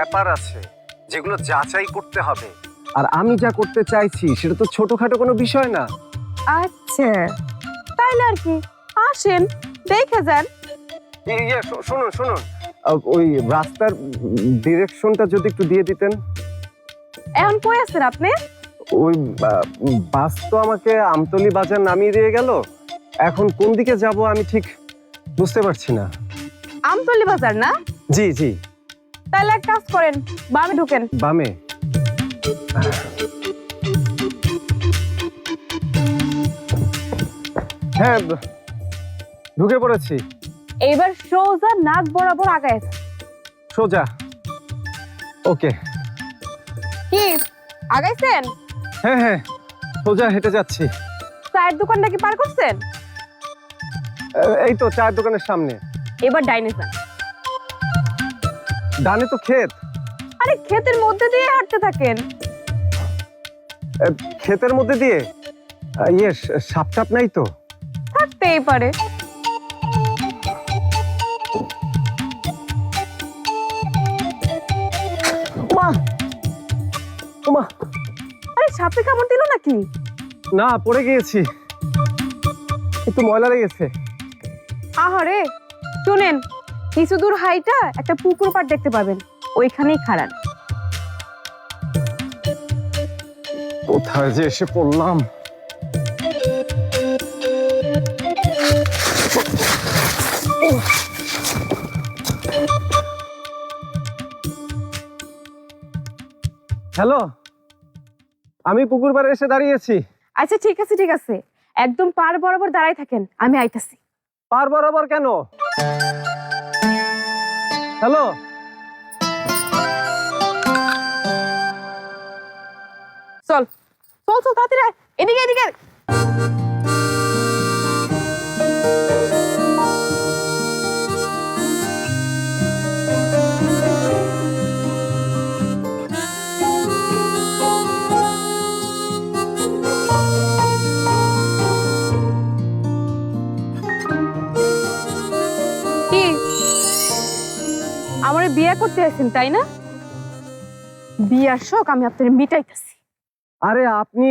ব্যাপার আছে যেগুলো যাচাই করতে হবে, আর আমি যা করতে চাইছি সেটা তো ছোটখাটো কোনো বিষয় না। আচ্ছা, তাইলে আর কি, আসেন দেখে যান। শুনুন শুনুন, ওই রাস্তার ডিরেকশনটা যদি একটু দিয়ে দিতেন। এখন কই আছেন আপনি? ওই বাস তো আমাকে আমতলী বাজার নামিয়ে দিয়ে গেল, এখন কোন দিকে যাব আমি ঠিক বুঝতে পারছি না। আমতলী বাজার না? জি জি। তাহলে এক কাজ করেন, বামে ঢুকেন। বামে? হ্যাঁ, ঢুকে পড়েছি। এইবার সোজা নাক বরাবর আগায় যান। সোজা? ওকে। কি আগাইছেন? হ্যাঁ হ্যাঁ, সোজা হেঁটে যাচ্ছি। চায়ের দোকানটা কি পার করছেন? এই তো চায়ের দোকানের সামনে। এবার ডাইনে যান। ডানে তো ক্ষেত। আরে ক্ষেতের মধ্যে দিয়ে হাঁটতে থাকেন। ক্ষেতের মধ্যে দিয়ে? ইয়ে, সাপ টাপ নাই তো? থাকতেই পারে। আরে সাপে কামড় দিল নাকি? না, পড়ে গিয়েছি, একটু ময়লা লেগেছে। আহারে, শুনেন, কিছু দূর হাইটা একটা পুকুর পাড় দেখতে পাবেন, ওইখানেই খাড়ান। কোথায় যে এসে পড়লাম। হ্যালো, আমি পুকুর পাড়ে এসে দাঁড়িয়েছি। আচ্ছা ঠিক আছে ঠিক আছে, একদম পার বরাবর দাঁড়াই থাকেন, আমি আইতাছি। পার বরাবর কেন? হ্যালো, চল চল চল তাড়াতাড়ি আয়, এদিকে এদিকে। কি আমারে বিয়ে করতে আসেন তাই না? বিয়ার শখ আমি আপনার মিটাইতেছি। আরে আপনি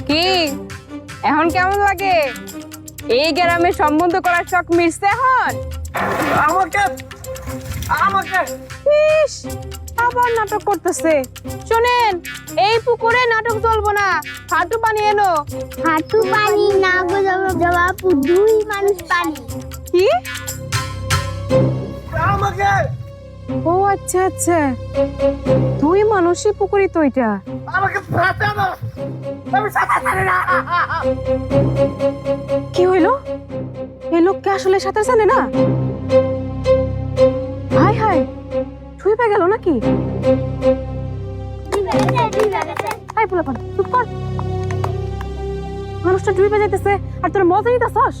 কি এখন কেমন লাগে? এই গ্রামে সম্বন্ধ করার শখ মিটছে এখন? আমাকে আমাকে ইস, আবার নাটক করতেছে। শোনেন, এই পুকুরে নাটক চলবো না, হাঁটু পানি এনো। হাঁটু পানি না গো জবাব, দুই মানুষ পানি। কি? আমাকে ও আচ্ছা আচ্ছা, দুই মানুষই পুকুরি তো এটা। আমাকে বাঁচানো, আমি সাঁতার জানি না। কি হইলো? এই লোককে আসলে সাঁতার জানে না? হাই হাই, ছুঁয়ে গেল নাকি? হাই পোলাপান, চুপ কর। মানুষটা ডুবে যাইতেছে আর তোর মজা নিতেছস?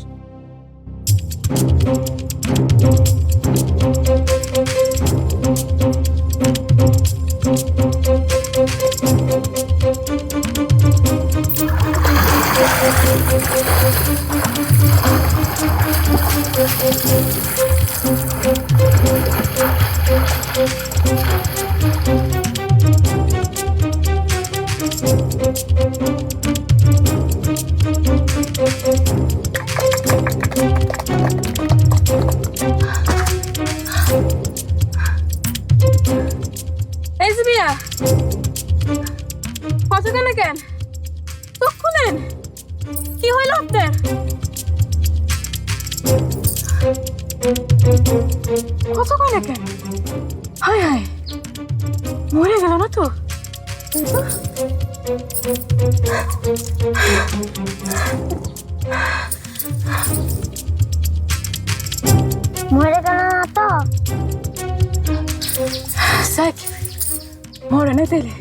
এই যে বিয়া, কত কেন কেন চোখ খুলেন, কি হইল আপনার? কত কেন কেন? হায় হায়, মরে গেল না তো? মরে গেল না তো? মরে না তাইলে।